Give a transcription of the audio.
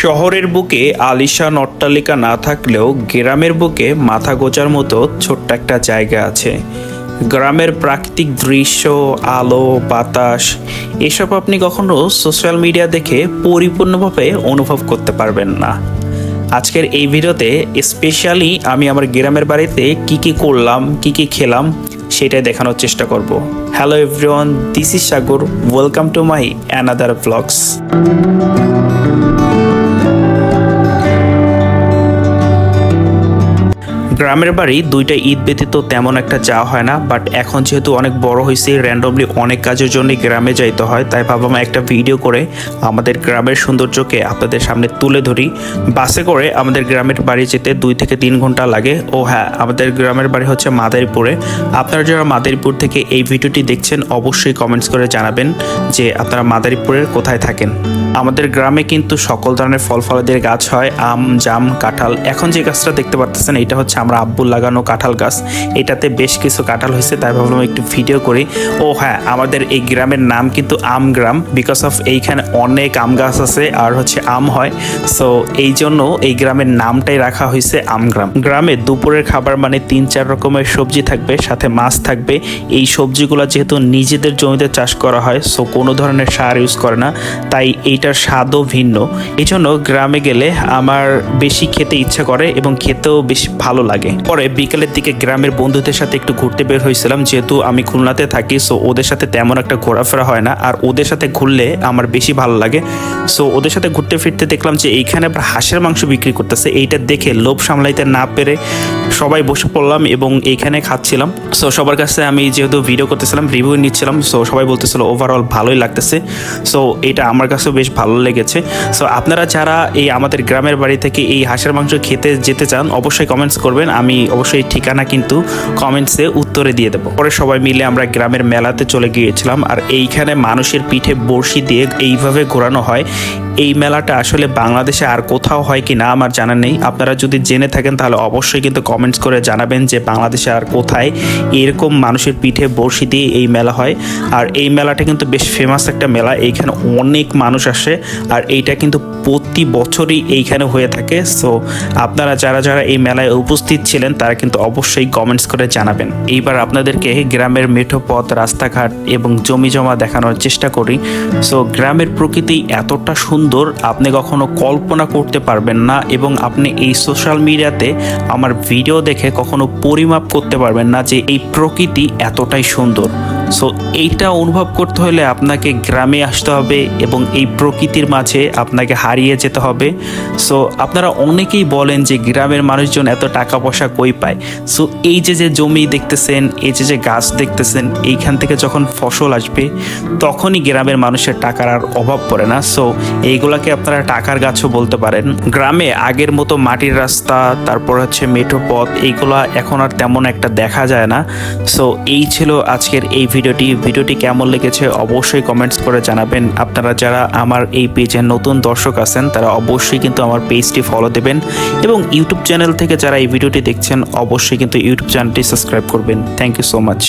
শহরের বুকে আলিশান অট্টালিকা না থাকলেও গ্রামের বুকে মাথা গোঁজার মতো ছোট্ট একটা জায়গা আছে। গ্রামের প্রাকৃতিক দৃশ্য, আলো, বাতাস এসব আপনি কখনো সোশ্যাল মিডিয়া দেখে পরিপূর্ণভাবে অনুভব করতে পারবেন না। আজকের এই ভিডিওতে স্পেশালি আমি আমার গ্রামের বাড়িতে কি করলাম, কি খেলাম সেটাই দেখানোর চেষ্টা করব। Hello everyone, this is Sagar, welcome to my another blogs. গ্রামের বাড়ি দুইটা ঈদ ব্যতীত তেমন একটা যাওয়া হয় না, বাট এখন যেহেতু অনেক বড় হয়েছে, র্যান্ডমলি অনেক কাজের জন্য গ্রামে যাইতে হয়, তাই ভাবলাম একটা ভিডিও করে আমাদের গ্রামের সৌন্দর্যকে আপনাদের সামনে তুলে ধরি। বাসে করে আমাদের গ্রামের বাড়ি যেতে 2 থেকে 3 ঘন্টা লাগে। ও হ্যাঁ, আমাদের গ্রামের বাড়ি হচ্ছে মাদারীপুরে। আপনারা যারা মাদারীপুর থেকে এই ভিডিওটি দেখছেন অবশ্যই কমেন্টস করে জানাবেন যে আপনারা মাদারীপুরের কোথায় থাকেন। আমাদের গ্রামে কিন্তু সকল ধরনের ফল ফলাদির গাছ হয়, আম, জাম, কাঁঠাল। এখন যে গাছটা দেখতে পাচ্ছেন এটা হচ্ছে আমরা আব্বুর লাগানো কাঁঠাল গাছ। এটাতে বেশ কিছু কাঁঠাল হয়েছে, তাই ভাবলাম একটু ভিডিও করি। ও হ্যাঁ, আমাদের এই গ্রামের নাম কিন্তু আম গ্রাম, বিকজ অফ এইখানে অনেক আম গাছ আছে আর হচ্ছে আম হয়। সো এই জন্য এই গ্রামের নামটাই রাখা হয়েছে আম গ্রাম। গ্রামে দুপুরের খাবার মানে 3-4 রকমের সবজি থাকবে, সাথে মাছ থাকবে। এই সবজিগুলো যেহেতু নিজেদের জমিতে চাষ করা হয়, সো কোনো ধরনের সার ইউজ করে না, তাই এইটার স্বাদও ভিন্ন। এই জন্য গ্রামে গেলে আমার বেশি খেতে ইচ্ছা করে এবং খেতেও বেশ ভালো লাগে। পরে বিকেলের দিকে গ্রামের বন্ধুদের সাথে একটু ঘুরতে বের হয়েছিলাম। যেহেতু আমি খুলনাতে থাকি, সো ওদের সাথে তেমন একটা ঘোরাফেরা হয় না, আর ওদের সাথে ঘুরলে আমার বেশি ভালো লাগে। সো ওদের সাথে ঘুরতে ফিরতে দেখলাম যে এইখানে আবার হাঁসের মাংস বিক্রি করতেছে। এইটা দেখে লোভ সামলাইতে না পেরে সবাই বসে পড়লাম এবং এইখানে খাচ্ছিলাম। সো সবার কাছে আমি যেহেতু ভিডিও করতেছিলাম, রিভিউ নিচ্ছিলাম, সো সবাই বলতেছিল ওভারঅল ভালোই লাগতেছে। সো এটা আমার কাছেও বেশ ভালো লেগেছে। সো আপনারা যারা এই আমাদের গ্রামের বাড়ি থেকে এই হাঁসের মাংস খেতে যেতে চান অবশ্যই কমেন্টস করবেন, আমি অবশ্যই ঠিকানা কিন্তু কমেন্টসে উত্তরে দিয়ে দেবো। পরে সবাই মিলে আমরা গ্রামের মেলাতে চলে গিয়েছিলাম, আর এইখানে মানুষের পিঠে বড়শি দিয়ে এইভাবে ঘোরানো হয়। এই মেলাটা আসলে বাংলাদেশে আর কোথাও হয় কি না আমার জানা নেই। আপনারা যদি জেনে থাকেন তাহলে অবশ্যই কিন্তু কমেন্টস করে জানাবেন যে বাংলাদেশে আর কোথায় এরকম মানুষের পিঠে বড়শি দিয়ে এই মেলা হয়। আর এই মেলাটা কিন্তু বেশ ফেমাস একটা মেলা, এইখানে অনেক মানুষ আসে, আর এইটা কিন্তু প্রতি বছরই এইখানে হয়ে থাকে। সো আপনারা যারা এই মেলায় উপস্থিত ছিলেন তারা কিন্তু অবশ্যই কমেন্টস করে জানাবেন। এইবার আপনাদেরকে গ্রামের মেঠো পথ, রাস্তাঘাট এবং জমি জমা দেখানোর চেষ্টা করি। সো গ্রামের প্রকৃতি এতটা সুন্দর আপনি কখনো কল্পনা করতে পারবেন না, এবং আপনি এই সোশ্যাল মিডিয়াতে আমার ভিডিও দেখে কখনো পরিমাপ করতে পারবেন না যে এই প্রকৃতি এতটাই সুন্দর। সো এইটা অনুভব করতে হলে আপনাকে গ্রামে আসতে হবে এবং এই প্রকৃতির মাঝে আপনাকে হারিয়ে যেতে হবে। সো আপনারা অনেকেই বলেন যে গ্রামের মানুষজন এত টাকা পয়সা কই পায়। সো এই যে জমি দেখতেছেন, এই যে গাছ দেখতেছেন, এইখান থেকে যখন ফসল আসবে তখনই গ্রামের মানুষের টাকার আর অভাব পড়ে না। সো এইগুলাকে আপনারা টাকার গাছও বলতে পারেন। গ্রামে আগের মতো মাটির রাস্তা, তারপর হচ্ছে মেঠো পথ, এইগুলা এখন আর তেমন একটা দেখা যায় না। সো এই ছিল আজকের এই ভিডিওটি কেমন লেগেছে অবশ্যই কমেন্টস করে জানাবেন। আপনারা যারা আমার এই পেজে নতুন দর্শক আছেন তারা অবশ্যই কিন্তু আমার পেজটি ফলো দেবেন, এবং ইউটিউব চ্যানেল থেকে যারা এই ভিডিওটি দেখছেন অবশ্যই কিন্তু ইউটিউব চ্যানেলটি সাবস্ক্রাইব করবেন। Thank you so much.